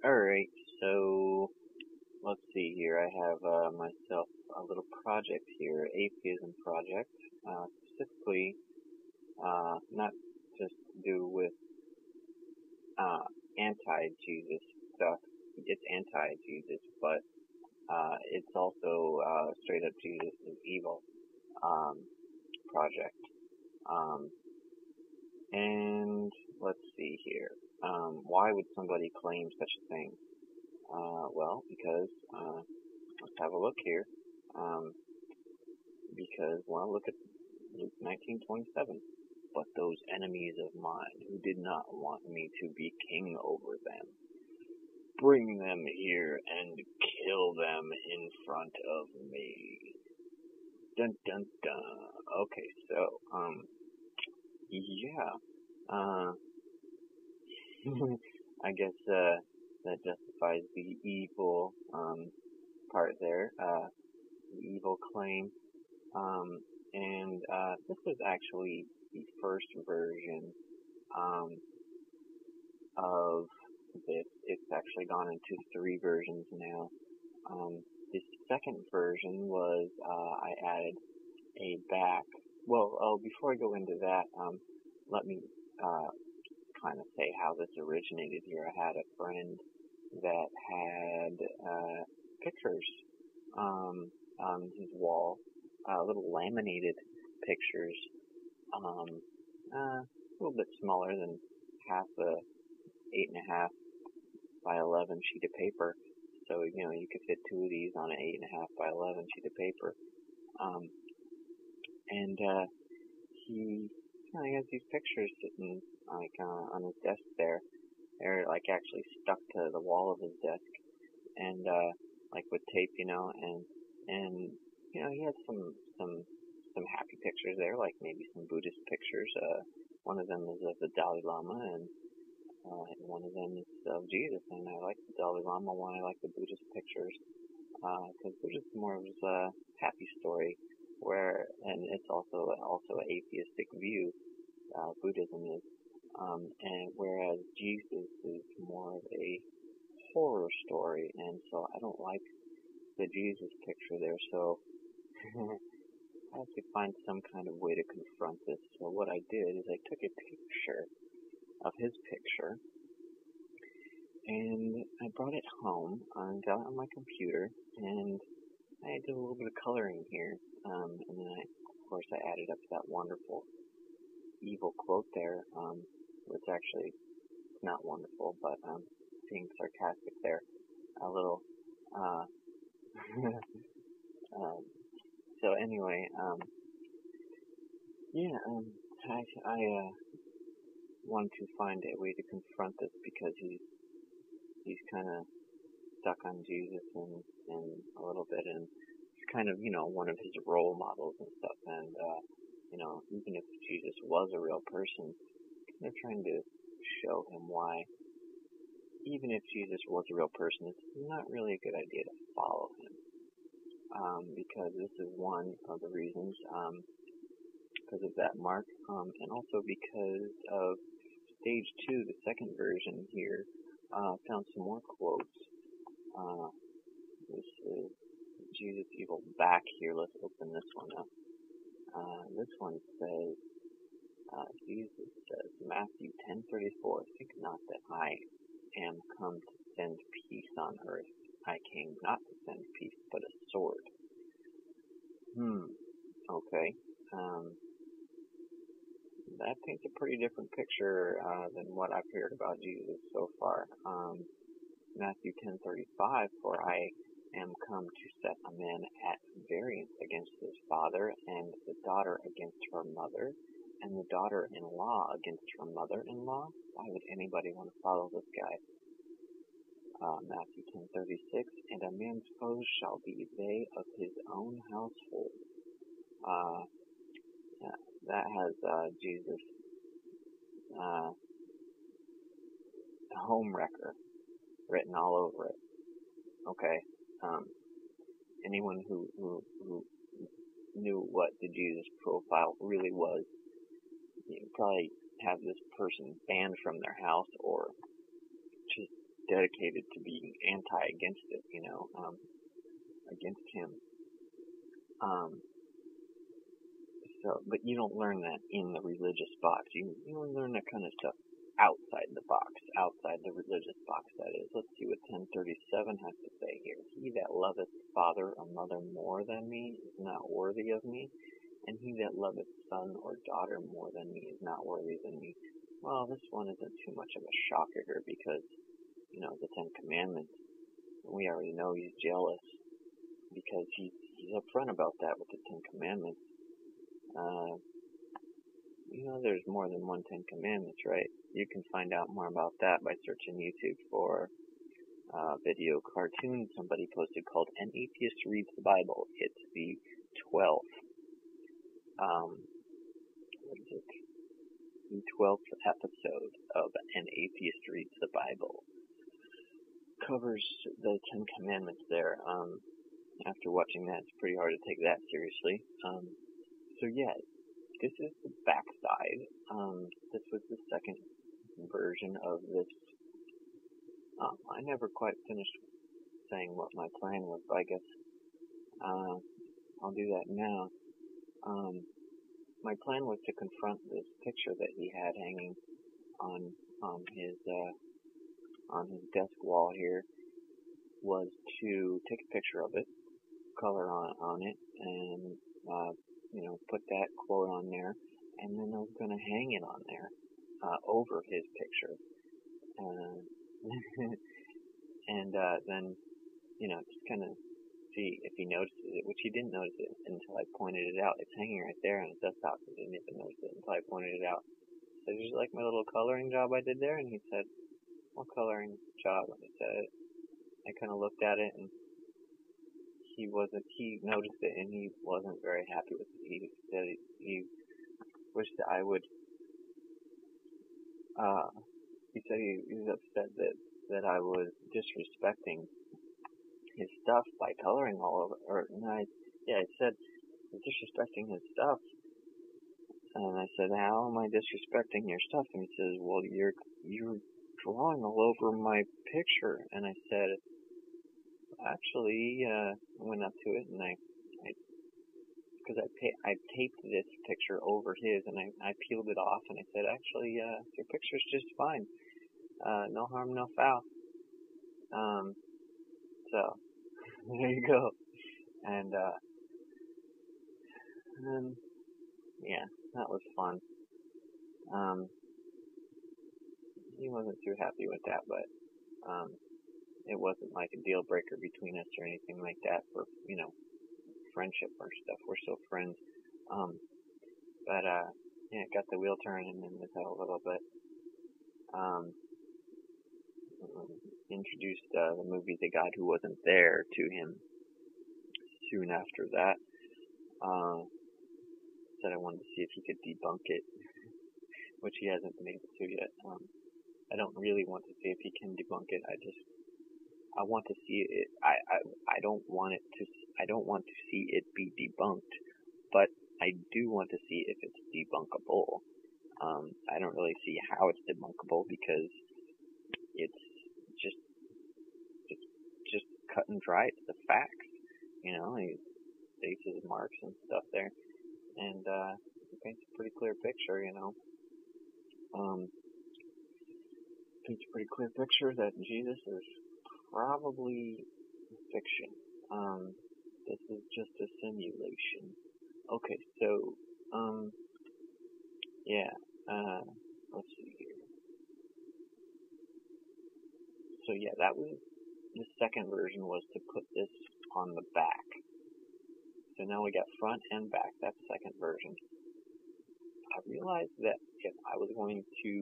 Alright, so let's see here. I have myself a little project here, atheism project, specifically not just do with anti-Jesus stuff. It's anti-Jesus, but it's also straight up Jesus is evil project. Um, and let's see here. Why would somebody claim such a thing? Well, because let's have a look here. Um, because, well, look at Luke 19:27. But those enemies of mine who did not want me to be king over them, bring them here and kill them in front of me. Dun dun dun. Okay, so, yeah, uh, I guess, that justifies the evil, part there, the evil claim. Um, and this is actually the first version of this. It's actually gone into 3 versions now. The second version was I added a back. Well, before I go into that, let me kind of say how this originated here. I had a friend that had pictures on his wall, little laminated pictures, a little bit smaller than half a 8.5 by 11 sheet of paper. So you could fit 2 of these on an 8.5 by 11 sheet of paper. And he has these pictures sitting like on his desk there. They're like actually stuck to the wall of his desk, and like with tape, and he had some happy pictures there, like maybe some Buddhist pictures. One of them is of the Dalai Lama, and one of them is of Jesus. And I like the Dalai Lama one. I like the Buddhist pictures because Buddhist is more of a happy story, and it's also an atheistic view. Buddhism is, and whereas Jesus is more of a horror story, and so I don't like the Jesus picture there. So I have to find some kind of way to confront this. So what I did is I took a picture of his picture, and I brought it home and got it on my computer, and I did a little bit of coloring here, and then of course I added up that wonderful evil quote there, which actually is not wonderful, but being sarcastic there, a little, um, so anyway, yeah, I wanted to find a way to confront this because he's kind of stuck on Jesus and a little bit, and he's kind of, one of his role models and stuff, and, even if Jesus was a real person, they're trying to show him why, even if Jesus was a real person, it's not really a good idea to follow him, because this is one of the reasons, because of that mark, and also because of stage 2, the second version here, found some more quotes. This is Jesus Evil back here. Let's open this one up. This one says, Jesus says, Matthew 10:34, think not that I am come to send peace on earth. I came not to send peace, but a sword. Okay. That paints a pretty different picture than what I've heard about Jesus so far. Matthew 10:35, for I am come to set a man at variance against his father, and the daughter against her mother, and the daughter-in-law against her mother-in-law. Why would anybody want to follow this guy? Matthew 10:36, and a man's foes shall be they of his own household. That has Jesus, home wrecker, written all over it. Okay. Anyone who knew what the Jesus profile really was, you probably have this person banned from their house or just dedicated to being against it, against him. But you don't learn that in the religious box. You learn that kind of stuff outside the box, outside the religious box, that is. Let's see what 1037 has to say here. He that loveth father or mother more than me is not worthy of me, and he that loveth son or daughter more than me is not worthy than me. Well, this one isn't too much of a shocker here because, the Ten Commandments, we already know he's jealous because he's upfront about that with the Ten Commandments. There's more than one Ten Commandments, right? You can find out more about that by searching YouTube for a video cartoon somebody posted called An Atheist Reads the Bible. It's the 12th, the 12th episode of An Atheist Reads the Bible. Covers the Ten Commandments there. After watching that, it's pretty hard to take that seriously. So yeah, this is the backside. This was the second version of this. I never quite finished saying what my plan was, but I guess I'll do that now. My plan was to confront this picture that he had hanging on his desk wall here. Was to take a picture of it, color on it, and put that quote on there, and then I was going to hang it on there over his picture, and then just kind of see if he notices it, which he didn't notice it until I pointed it out. It's hanging right there on his desktop. He didn't even notice it until I pointed it out. So did you like my little coloring job I did there? And he said, "What coloring job?" And I said, I kind of looked at it, and he noticed it, and he wasn't very happy with it. He said he wished that I would, he said he was upset that I was disrespecting his stuff by coloring all over, I said, disrespecting his stuff. And I said, how am I disrespecting your stuff? And he says, well, you're drawing all over my picture. And I said, actually, I went up to it, and because I taped this picture over his, and I peeled it off, and I said, actually, your picture's just fine. No harm, no foul. So, there you go. And yeah, that was fun. He wasn't too happy with that, but, it wasn't like a deal breaker between us or anything like that for, friendship or stuff. We're still friends. But it got the wheel turning in his head a little bit. Introduced the movie The God Who Wasn't There to him soon after that. Said I wanted to see if he could debunk it, which he hasn't been able to yet. I don't really want to see if he can debunk it. I want to see it. I don't want to see it be debunked, but I do want to see if it's debunkable. I don't really see how it's debunkable because it's just cut and dry. It's the facts. He states his marks and stuff there, and he paints a pretty clear picture. Paints a pretty clear picture that Jesus is probably fiction. This is just a simulation. Okay, so, let's see here. So yeah, that was, the second version was to put this on the back. So now we got front and back, that's the second version. I realized that if I was going to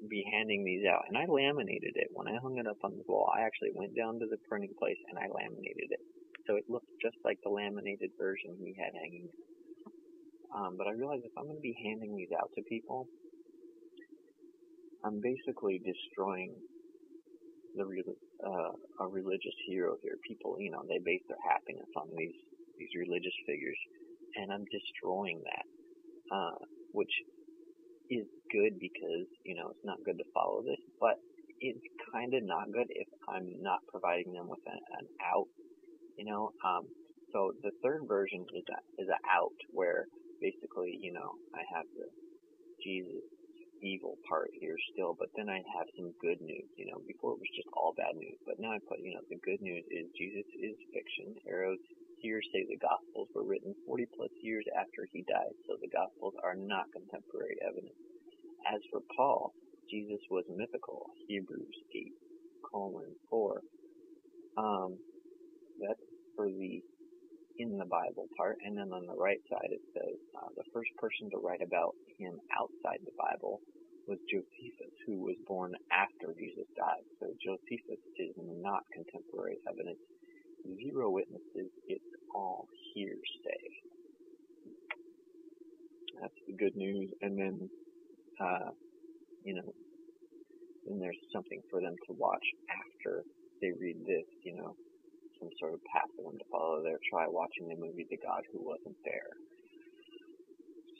be handing these out, and I laminated it. When I hung it up on the wall, I actually went down to the printing place and I laminated it. So it looked just like the laminated version he had hanging. But I realized if I'm going to be handing these out to people, I'm basically destroying a religious hero here. People, they base their happiness on these religious figures, and I'm destroying that, which is good because, it's not good to follow this, but it's kind of not good if I'm not providing them with an out, you know. So the third version is a out where basically, you know, I have the Jesus evil part here still, but then I have some good news, you know. Before it was just all bad news, but now I put, you know, the good news is Jesus is fiction. Arrows here say the Gospels were written 40 plus years after he died, so the Gospels are not contemporary evidence. As for Paul, Jesus was mythical. Hebrews 8:4. That's for the in the Bible part, and then on the right side it says the first person to write about him outside the Bible was Josephus, who was born after Jesus died. So Josephus is not contemporary evidence. 0 witnesses, it's all hearsay. That's the good news. And then, you know, then there's something for them to watch after they read this, you know, some sort of path for them to follow there. Try watching the movie The God Who Wasn't There.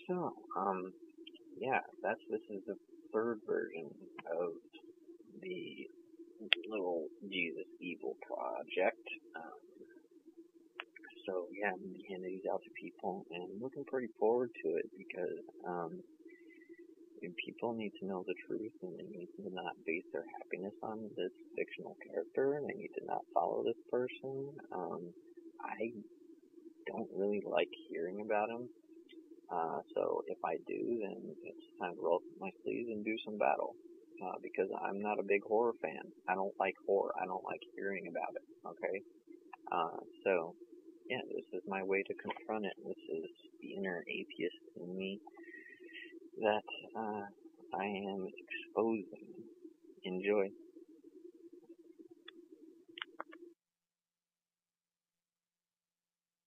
So, yeah, this is the third version of the little Jesus Evil project. So yeah, I'm gonna be handing these out to people, and I'm looking pretty forward to it because people need to know the truth, and they need to not base their happiness on this fictional character, and they need to not follow this person. I don't really like hearing about him, so if I do, then it's time to roll up my sleeves and do some battle. Because I'm not a big horror fan. I don't like horror. I don't like hearing about it. Okay? So, yeah, this is my way to confront it. This is the inner atheist in me that I am exposing. Enjoy.